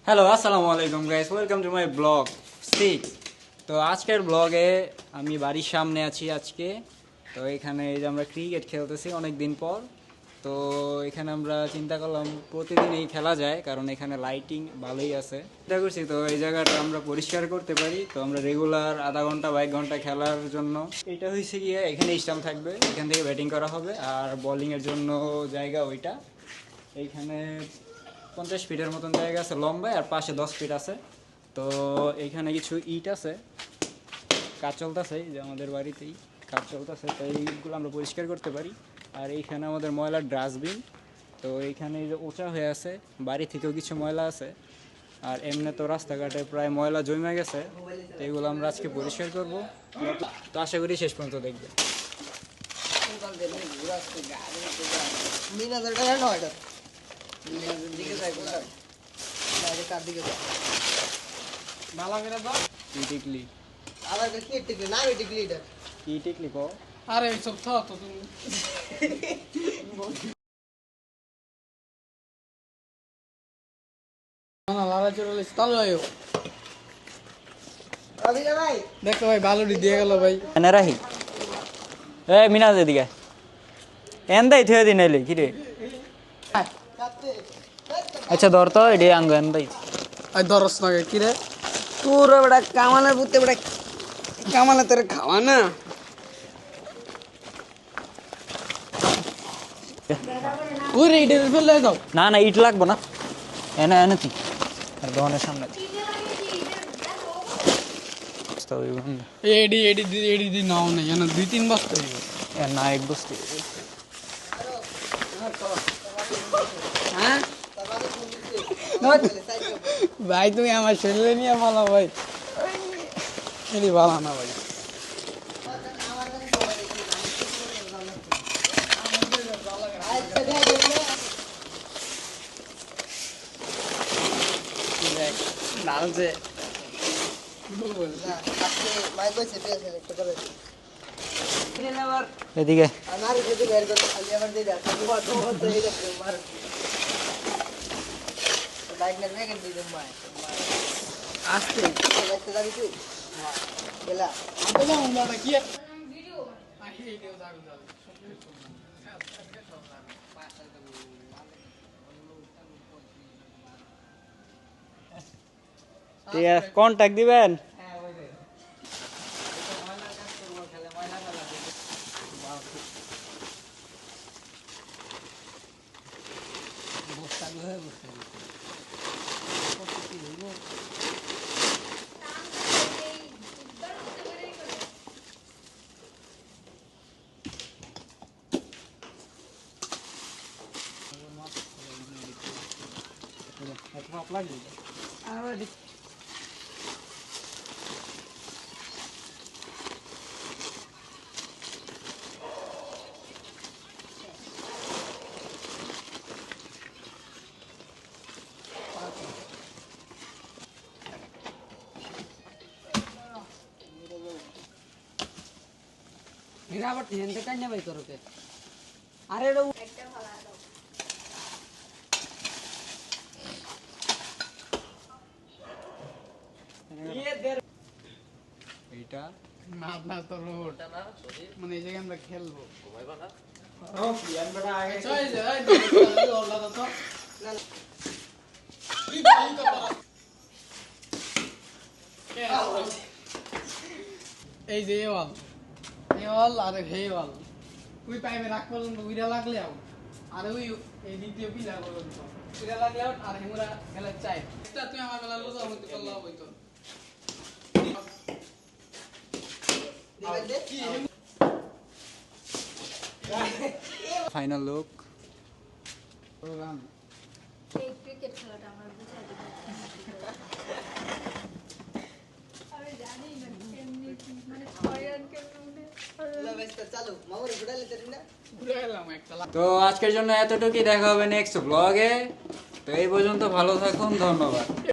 Hello আসসালামু আলাইকুম guys, welcome to my blog 6। তো আজকের ব্লগে আমি বাড়ির সামনে আছি আজকে। তো এখানে এই যে আমরা ক্রিকেট খেলতেছি অনেক দিন পর। তো এখানে আমরা চিন্তা করলাম প্রতিদিনই খেলা যায়, কারণ এখানে লাইটিং ভালোই আছে। চিন্তা করছি তো এই জায়গাটা আমরা পরিষ্কার করতে পারি। তো আমরা রেগুলার আধা ঘন্টা বা 1 ঘন্টা খেলার জন্য এটা হয়েছে গিয়ে এখানে স্টাম্প থাকবে, এখান থেকে ব্যাটিং করা হবে। আর বোলিংয়ের জন্য জায়গা ওইটা, এইখানে 50 ফিটের মতন জায়গা আছে লম্বায়, আর পাশে 10 ফিট আছে। তো এইখানে কিছু ইট আছে, কাজ চলতেছে, যে আমাদের বাড়িতেই কাজ চলতেছে। তো এই ইটগুলো আমরা পরিষ্কার করতে পারি। আর এইখানে আমাদের ময়লার ডাস্টবিন। তো এইখানে যে উঁচা হয়ে আছে, বাড়ি থেকেও কিছু ময়লা আছে। আর এমনি তো রাস্তাঘাটে প্রায় ময়লা জমে গেছে। তো এগুলো আমরা আজকে পরিষ্কার করব। তো আশা করি শেষ পর্যন্ত দেখবেন। আরে সব থাও তো তুমি না লালা চলে চালু আয়ো দেখো ভাই বালুটি দিয়ে গেল ভাই এনে রাখি এ মিনাজ এদিকে এন্দাই থুয়ে দিন এলে কি রে। আচ্ছা ধর তো এডি আঙ্গ এন্দাই আর দরস নাগে কি রে তোর বড় কামালের পুতে বড় কামালে তোরে খাওয়া না ওরে ইডে ফেলে দাও না না ইট লাগবো না, এনে এনে তুই আর দোকানের সামনে এডি এডি এডি দি নাও না জানো 2-3 বস্তা না এক বস্তি। হ্যাঁ ভাই তুমি আমার ছেলে নিয়ে মালা ভাই এডি ভালো না ভাই ডালছে এদিকে ঠিক আছে, কন্ট্যাক্ট দিবেন। আবার হেনতে কান্না ভাই করোকে আরে এটা এইটা না না তো রোড মানে এই জায়গায় আমরা খেলবো এই যে ওয়াল আর হে ওয়াল ওই পাইবে রাখ পর্যন্ত উইরা লাগলে আর ওই এই দ্বিতীয় পিলা পর্যন্ত উইরা লাগলে আর হেমরা খেলা চাই তুই আমার বেলা লোজা হতে পারলা হইতো ফাইনাল লুক। এই ক্রিকেট খেলাটা আমার বুঝাই দিবে আমি জানি না এমনি মানে ছয়রান কেমনে ঘুরে এলাম একটা তো আজকের জন্য এতটুকুই, দেখা হবে নেক্সট ব্লগে। তো এই পর্যন্ত ভালো থাকুন, ধন্যবাদ।